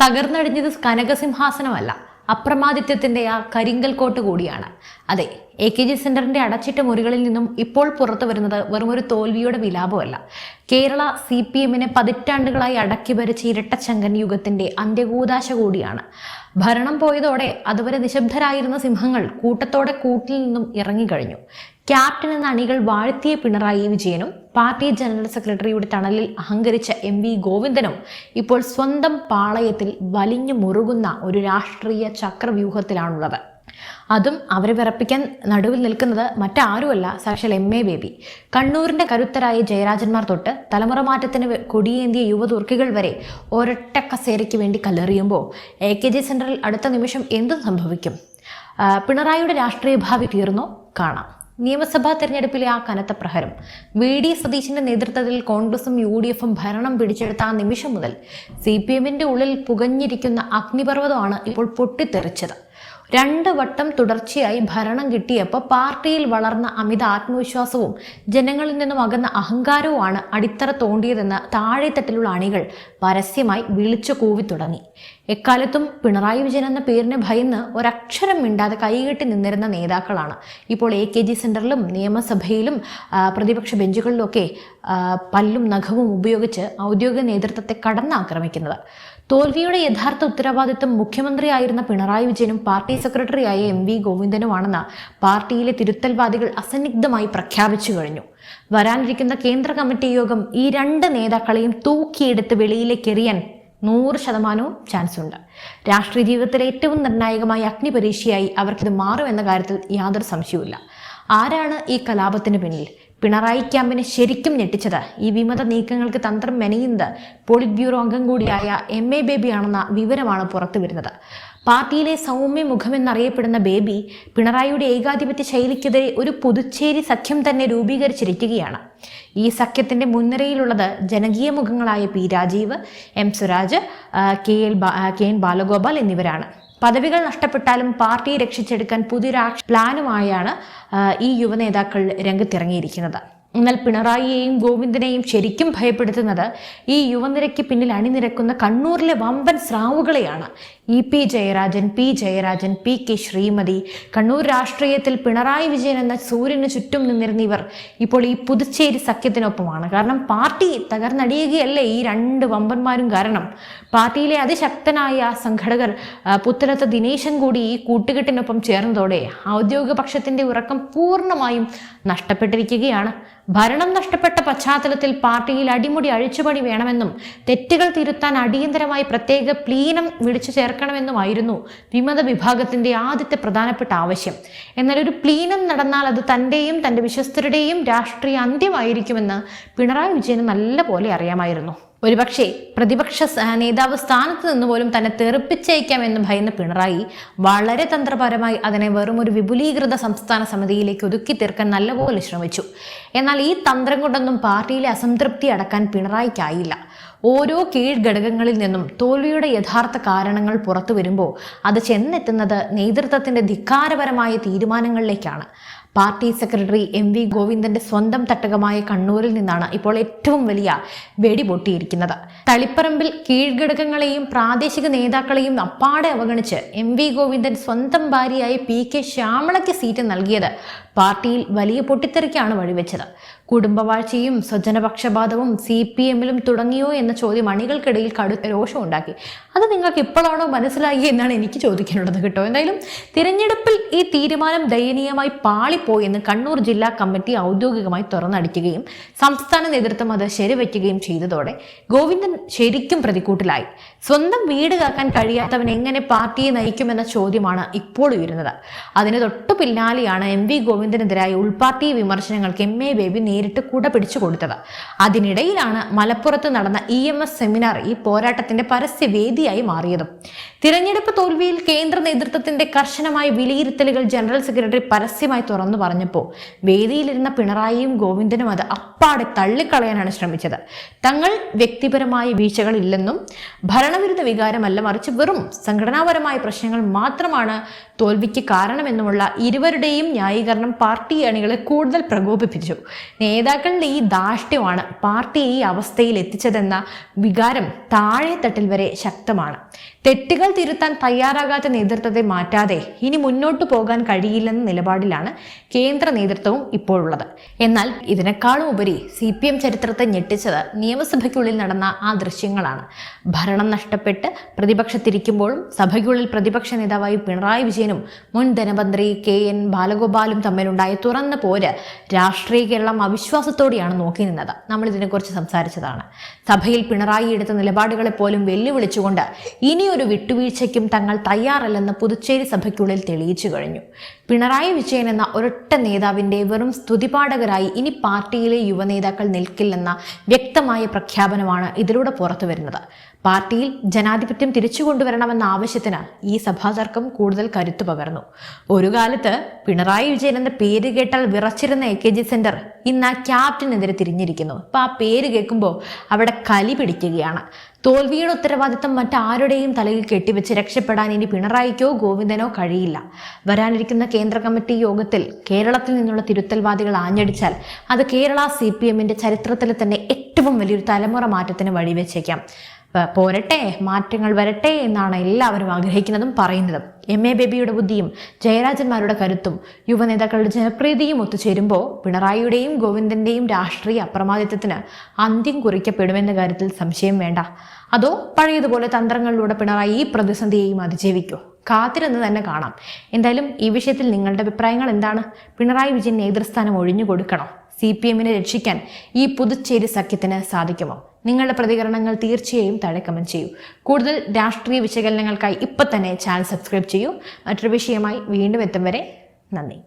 തകർന്നടിഞ്ഞത് കനകസിംഹാസനമല്ല, അപ്രമാദിത്വത്തിന്റെ ആ കരിങ്കൽ കോട്ട് കൂടിയാണ്. അതെ, AKG സെന്ററിന്റെ അടച്ചിട്ട മുറികളിൽ നിന്നും ഇപ്പോൾ പുറത്തു വരുന്നത് വെറുമൊരു തോൽവിയുടെ വിലാപമല്ല. കേരള CPM-നെ പതിറ്റാണ്ടുകളായി അടക്കി ഭരിച്ച ഇരട്ടച്ചങ്കൻ യുഗത്തിന്റെ അന്ത്യകൂദാശ കൂടിയാണ്. ഭരണം പോയതോടെ അതുവരെ നിശബ്ദരായിരുന്ന സിംഹങ്ങൾ കൂട്ടത്തോടെ കൂട്ടിൽ നിന്നും ഇറങ്ങിക്കഴിഞ്ഞു. ക്യാപ്റ്റൻ എന്ന അണികൾ വാഴ്ത്തിയ പിണറായി വിജയനും പാർട്ടി ജനറൽ സെക്രട്ടറിയുടെ തണലിൽ അഹങ്കരിച്ച MV ഗോവിന്ദനും ഇപ്പോൾ സ്വന്തം പാളയത്തിൽ വലിഞ്ഞു മുറുകുന്ന ഒരു രാഷ്ട്രീയ ചക്രവ്യൂഹത്തിലാണുള്ളത്. അതും അവരെ വിറപ്പിക്കാൻ നടുവിൽ നിൽക്കുന്നത് മറ്റാരുമല്ല, സാക്ഷാൽ MA ബേബി. കണ്ണൂരിന്റെ കരുത്തരായ ജയരാജന്മാർ തൊട്ട് തലമുറ മാറ്റത്തിന് കൊടിയേന്തിയ യുവതുർക്കികൾ വരെ ഒരൊറ്റ കസേരയ്ക്ക് വേണ്ടി കല്ലെറിയുമ്പോൾ AKG സെന്ററിൽ അടുത്ത നിമിഷം എന്ത് സംഭവിക്കും? പിണറായിയുടെ രാഷ്ട്രീയ ഭാവി തീർന്നോ? കാണാം. നിയമസഭാ തെരഞ്ഞെടുപ്പിലെ ആ കനത്ത പ്രഹരം, VD സതീശന്റെ നേതൃത്വത്തിൽ കോൺഗ്രസും UDF-ഉം ഭരണം പിടിച്ചെടുത്ത ആ നിമിഷം മുതൽ CPM-ന്റെ ഉള്ളിൽ പുകഞ്ഞിരിക്കുന്ന അഗ്നിപർവ്വതമാണ് ഇപ്പോൾ പൊട്ടിത്തെറിച്ചത്. 2 വട്ടം തുടർച്ചയായി ഭരണം കിട്ടിയപ്പോൾ പാർട്ടിയിൽ വളർന്ന അമിത ആത്മവിശ്വാസവും ജനങ്ങളിൽ നിന്നും അകന്ന അഹങ്കാരവുമാണ് അടിത്തറ തോണ്ടിയതെന്ന് താഴെത്തട്ടിലുള്ള അണികൾ പരസ്യമായി വിളിച്ചു കൂവി തുടങ്ങി. എക്കാലത്തും പിണറായി വിജയൻ എന്ന പേരിനെ ഭയന്ന് ഒരക്ഷരം മിണ്ടാതെ കൈകെട്ടി നിന്നിരുന്ന നേതാക്കളാണ് ഇപ്പോൾ AKG സെന്ററിലും നിയമസഭയിലും പ്രതിപക്ഷ ബെഞ്ചുകളിലൊക്കെ പല്ലും നഖവും ഉപയോഗിച്ച് ഔദ്യോഗിക നേതൃത്വത്തെ കടന്നാക്രമിക്കുന്നത്. തോൽവിയുടെ യഥാർത്ഥ ഉത്തരവാദിത്വം മുഖ്യമന്ത്രിയായിരുന്ന പിണറായി വിജയനും പാർട്ടി സെക്രട്ടറിയായ MV ഗോവിന്ദനുമാണെന്ന് പാർട്ടിയിലെ തിരുത്തൽവാദികൾ അസന്നിഗ്ധമായി പ്രഖ്യാപിച്ചു കഴിഞ്ഞു. വരാനിരിക്കുന്ന കേന്ദ്ര കമ്മിറ്റി യോഗം ഈ 2 നേതാക്കളെയും തൂക്കിയെടുത്ത് വെളിയിലേക്ക് എറിയാൻ 100% ചാൻസ് ഉണ്ട്. രാഷ്ട്രീയ ജീവിതത്തിലെ ഏറ്റവും നിർണായകമായ അഗ്നിപരീക്ഷയായി അവർക്കിത് മാറുമെന്ന കാര്യത്തിൽ യാതൊരു സംശയവുമില്ല. ആരാണ് ഈ കലാപത്തിന് പിന്നിൽ? പിണറായി ക്യാമ്പിനെ ശരിക്കും ഞെട്ടിച്ചത് ഈ വിമത നീക്കങ്ങൾക്ക് തന്ത്രം മെനയുന്നത് പോളിറ്റ് ബ്യൂറോ അംഗം കൂടിയായ MA ബേബി ആണെന്ന വിവരമാണ് പുറത്തു വരുന്നത്. പാർട്ടിയിലെ സൗമ്യ മുഖമെന്നറിയപ്പെടുന്ന ബേബി പിണറായിയുടെ ഏകാധിപത്യ ശൈലിക്കെതിരെ ഒരു പുതുച്ചേരി സഖ്യം തന്നെ രൂപീകരിച്ചിരിക്കുകയാണ്. ഈ സഖ്യത്തിന്റെ മുൻനിരയിലുള്ളത് ജനകീയ മുഖങ്ങളായ P Rajeev, M Swaraj, KN Balagopal എന്നിവരാണ്. പദവികൾ നഷ്ടപ്പെട്ടാലും പാർട്ടിയെ രക്ഷിച്ചെടുക്കാൻ പുതിയൊരു പ്ലാനുമായാണ് ഈ യുവനേതാക്കൾ രംഗത്തിറങ്ങിയിരിക്കുന്നത്. എന്നാൽ പിണറായിയെയും ഗോവിന്ദനെയും ശരിക്കും ഭയപ്പെടുത്തുന്നത് ഈ യുവനിരയ്ക്ക് പിന്നിൽ അണിനിരക്കുന്ന കണ്ണൂരിലെ വമ്പൻ സ്രാവുകളെയാണ്. EP Jayarajan, P Jayarajan, PK Shrimati. Kannur രാഷ്ട്രീയത്തിൽ പിണറായി വിജയൻ എന്ന സൂര്യന് ചുറ്റും നിന്നിരുന്ന ഇവർ ഇപ്പോൾ ഈ പുതുച്ചേരി സഖ്യത്തിനൊപ്പമാണ്. കാരണം പാർട്ടി തകർന്നടിയുകയല്ലേ ഈ 2 വമ്പന്മാരും കാരണം. പാർട്ടിയിലെ അതിശക്തനായ സംഘടകർ പുത്തലത്ത് ദിനേശൻ കൂടി ഈ കൂട്ടുകെട്ടിനൊപ്പം ചേർന്നതോടെ ഔദ്യോഗിക പക്ഷത്തിന്റെ ഉറക്കം പൂർണ്ണമായും നഷ്ടപ്പെട്ടിരിക്കുകയാണ്. ഭരണം നഷ്ടപ്പെട്ട പശ്ചാത്തലത്തിൽ പാർട്ടിയിൽ അടിമുടി അഴിച്ചുപണി വേണമെന്നും തെറ്റുകൾ തിരുത്താൻ അടിയന്തരമായി പ്രത്യേക പ്ലീനം വിളിച്ചു ചേർക്കണമെന്നുമായിരുന്നു വിമത വിഭാഗത്തിന്റെ ആദ്യത്തെ പ്രധാനപ്പെട്ട ആവശ്യം. എന്നാൽ ഒരു പ്ലീനം നടന്നാൽ അത് തന്റെയും തന്റെ വിശ്വസ്തരുടെയും രാഷ്ട്രീയ അന്ത്യമായിരിക്കുമെന്ന് പിണറായി വിജയന് നല്ലപോലെ അറിയാമായിരുന്നു. ഒരുപക്ഷെ പ്രതിപക്ഷ നേതാവ് സ്ഥാനത്ത് നിന്ന് പോലും തന്നെ തെറിപ്പിച്ചയക്കാമെന്ന് ഭയന്ന പിണറായി വളരെ തന്ത്രപരമായി അതിനെ വെറും ഒരു വിപുലീകൃത സംസ്ഥാന സമിതിയിലേക്ക് ഒതുക്കി തീർക്കാൻ നല്ലപോലെ ശ്രമിച്ചു. എന്നാൽ ഈ തന്ത്രം കൊണ്ടൊന്നും പാർട്ടിയിലെ അസംതൃപ്തി അടക്കാൻ പിണറായിക്കായില്ല. ഓരോ കീഴ്ഘടകങ്ങളിൽ നിന്നും തോൽവിയുടെ യഥാർത്ഥ കാരണങ്ങൾ പുറത്തു വരുമ്പോൾ അത് ചെന്നെത്തുന്നത് നേതൃത്വത്തിന്റെ ധിക്കാരപരമായ തീരുമാനങ്ങളിലേക്കാണ്. പാർട്ടി സെക്രട്ടറി MV ഗോവിന്ദന്റെ സ്വന്തം തട്ടകമായ കണ്ണൂരിൽ നിന്നാണ് ഇപ്പോൾ ഏറ്റവും വലിയ വെടി പൊട്ടിയിരിക്കുന്നത്. തളിപ്പറമ്പിൽ കീഴ്ഘടകങ്ങളെയും പ്രാദേശിക നേതാക്കളെയും അപ്പാടെ അവഗണിച്ച് MV ഗോവിന്ദൻ സ്വന്തം ഭാര്യയായ PK ശ്യാമളയ്ക്ക് സീറ്റ് നൽകിയത് പാർട്ടിയിൽ വലിയ പൊട്ടിത്തെറിക്കാണ് വഴിവെച്ചത്. കുടുംബവാഴ്ചയും സ്വജനപക്ഷപാതവും CPM-ലും തുടങ്ങിയോ എന്ന ചോദ്യം അണികൾക്കിടയിൽ കടുത്ത രോഷമുണ്ടാക്കി. അത് നിങ്ങൾക്ക് ഇപ്പോഴാണോ മനസ്സിലായി എന്നാണ് എനിക്ക് ചോദിക്കാനുള്ളത് കേട്ടോ. എന്തായാലും തിരഞ്ഞെടുപ്പിൽ ഈ തീരുമാനം ദയനീയമായി പാളിപ്പോയെന്ന് കണ്ണൂർ ജില്ലാ കമ്മിറ്റി ഔദ്യോഗികമായി തുറന്നടിക്കുകയും സംസ്ഥാന നേതൃത്വം അത് ശരിവയ്ക്കുകയും ചെയ്തതോടെ ഗോവിന്ദൻ ശരിക്കും പ്രതിക്കൂട്ടിലായി. സ്വന്തം വീട് കാക്കാൻ കഴിയാത്തവൻ എങ്ങനെ പാർട്ടിയെ നയിക്കുമെന്ന ചോദ്യമാണ് ഇപ്പോൾ ഉയരുന്നത്. അതിന് തൊട്ടു പിന്നാലെയാണ് MV ഗോവിന്ദനെതിരായ ഉൾപാർട്ടി വിമർശനങ്ങൾക്ക് MA ബേബി നേരിട്ട് കുട പിടിച്ചു കൊടുത്തത്. അതിനിടയിലാണ് മലപ്പുറത്ത് നടന്ന EMS സെമിനാർ ഈ പോരാട്ടത്തിന്റെ പരസ്യവേദിയായി മാറിയതും. തിരഞ്ഞെടുപ്പ് തോൽവിയിൽ കേന്ദ്ര നേതൃത്വത്തിന്റെ കർശനമായ വിലയിരുത്തലുകൾ ജനറൽ സെക്രട്ടറി പരസ്യമായി തുറന്നു പറഞ്ഞപ്പോൾ വേദിയിലിരുന്ന പിണറായിയും ഗോവിന്ദനും അത് അപ്പാടെ തള്ളിക്കളയാനാണ് ശ്രമിച്ചത്. തങ്ങൾ വ്യക്തിപരമായ വീഴ്ചകളില്ലെന്നും ഭരണവിരുദ്ധ വികാരമല്ല, മറിച്ച് വെറും സംഘടനാപരമായ പ്രശ്നങ്ങൾ മാത്രമാണ് തോൽവിക്ക് കാരണമെന്നുമുള്ള ഇരുവരുടെയും ന്യായീകരണം പാർട്ടി അണികളെ കൂടുതൽ പ്രകോപിപ്പിച്ചു. നേതാക്കളുടെ ഈ ധാർഷ്ട്യമാണ് പാർട്ടിയെ ഈ അവസ്ഥയിൽ എത്തിച്ചതെന്ന വികാരം താഴെത്തട്ടിൽ വരെ ശക്തമാണ്. തെറ്റുകൾ തിരുത്താൻ തയ്യാറാകാത്ത നേതൃത്വത്തെ മാറ്റാതെ ഇനി മുന്നോട്ടു പോകാൻ കഴിയില്ലെന്ന നിലപാടിലാണ് കേന്ദ്ര നേതൃത്വവും ഇപ്പോഴുള്ളത്. എന്നാൽ ഇതിനേക്കാളും ഉപരി CPM ചരിത്രത്തെ ഞെട്ടിച്ചത് നിയമസഭയ്ക്കുള്ളിൽ നടന്ന ആ ദൃശ്യങ്ങളാണ്. ഭരണം നഷ്ടപ്പെട്ട് പ്രതിപക്ഷത്തിരിക്കുമ്പോഴും സഭയ്ക്കുള്ളിൽ പ്രതിപക്ഷ നേതാവായി പിണറായി വിജയനും മുൻ ധനമന്ത്രി KN ബാലഗോപാലും തമ്മിലുണ്ടായ തുറന്ന പോര് രാഷ്ട്രീയ കേരളം അവിശ്വാസത്തോടെയാണ് നോക്കി നിന്നത്. നമ്മൾ ഇതിനെക്കുറിച്ച് സംസാരിച്ചതാണ്. സഭയിൽ പിണറായി എടുത്ത നിലപാടുകളെ പോലും വെല്ലുവിളിച്ചുകൊണ്ട് ഇനിയൊരു വിട്ടുവീഴ്ചയ്ക്കും തങ്ങൾ തയ്യാറല്ലെന്ന് പുതുച്ചേരി സഭയ്ക്കുള്ളിൽ തെളിയിച്ചു കഴിഞ്ഞു. പിണറായി വിജയൻ എന്ന ഒരൊറ്റ നേതാവിന്റെ വെറും സ്തുതിപാഠകരായി ഇനി പാർട്ടിയിലെ യുവനേതാക്കൾ നിൽക്കില്ലെന്ന വ്യക്തമായ പ്രഖ്യാപനമാണ് ഇതിലൂടെ പുറത്തു വരുന്നത്. പാർട്ടിയിൽ ജനാധിപത്യം തിരിച്ചു കൊണ്ടുവരണമെന്ന ആവശ്യത്തിന് ഈ സഭാതർക്കം കൂടുതൽ കരുത്തു പകർന്നു. ഒരു കാലത്ത് പിണറായി വിജയൻ എന്ന പേര് കേട്ടാൽ വിറച്ചിരുന്ന AKG സെന്റർ ഇന്ന് ആ ക്യാപ്റ്റനെതിരെ തിരിഞ്ഞിരിക്കുന്നു. അപ്പൊ ആ പേര് കേൾക്കുമ്പോൾ അവിടെ കലി പിടിക്കുകയാണ്. തോൽവിയുടെ ഉത്തരവാദിത്തം മറ്റാരുടെയും തലയിൽ കെട്ടിവെച്ച് രക്ഷപ്പെടാൻ ഇനി പിണറായിക്കോ ഗോവിന്ദനോ കഴിയില്ല. വരാനിരിക്കുന്ന കേന്ദ്ര കമ്മിറ്റി യോഗത്തിൽ കേരളത്തിൽ നിന്നുള്ള തിരുത്തൽവാദികൾ ആഞ്ഞടിച്ചാൽ അത് കേരള CPMന്റെ ചരിത്രത്തിൽ തന്നെ ഏറ്റവും വലിയൊരു തലമുറ മാറ്റത്തിന് വഴിവെച്ചേക്കാം. പോരട്ടെ, മാറ്റങ്ങൾ വരട്ടെ എന്നാണ് എല്ലാവരും ആഗ്രഹിക്കുന്നതും പറയുന്നതും. MA ബേബിയുടെ ബുദ്ധിയും ജയരാജന്മാരുടെ കരുത്തും യുവനേതാക്കളുടെ ജനപ്രീതിയും ഒത്തുചേരുമ്പോൾ പിണറായിയുടെയും ഗോവിന്ദന്റെയും രാഷ്ട്രീയ അപ്രമാദിത്വത്തിന് അന്ത്യം കുറിക്കപ്പെടുമെന്ന കാര്യത്തിൽ സംശയം വേണ്ട. അതോ പഴയതുപോലെ തന്ത്രങ്ങളിലൂടെ പിണറായി ഈ പ്രതിസന്ധിയെയും അതിജീവിക്കോ? കാത്തിരുന്ന് തന്നെ കാണാം. എന്തായാലും ഈ വിഷയത്തിൽ നിങ്ങളുടെ അഭിപ്രായങ്ങൾ എന്താണ്? പിണറായി വിജയൻ നേതൃസ്ഥാനം ഒഴിഞ്ഞു കൊടുക്കണോ? CPMനെ രക്ഷിക്കാൻ ഈ പുതുച്ചേരി സഖ്യത്തിന് സാധിക്കുമോ? നിങ്ങളുടെ പ്രതികരണങ്ങൾ തീർച്ചയായും താഴെ കമന്റ് ചെയ്യൂ. കൂടുതൽ രാഷ്ട്രീയ വിശകലനങ്ങൾക്കായി ഇപ്പം തന്നെ ചാനൽ സബ്സ്ക്രൈബ് ചെയ്യൂ. മറ്റൊരു വിഷയമായി വീണ്ടും എത്തും വരെ നന്ദി.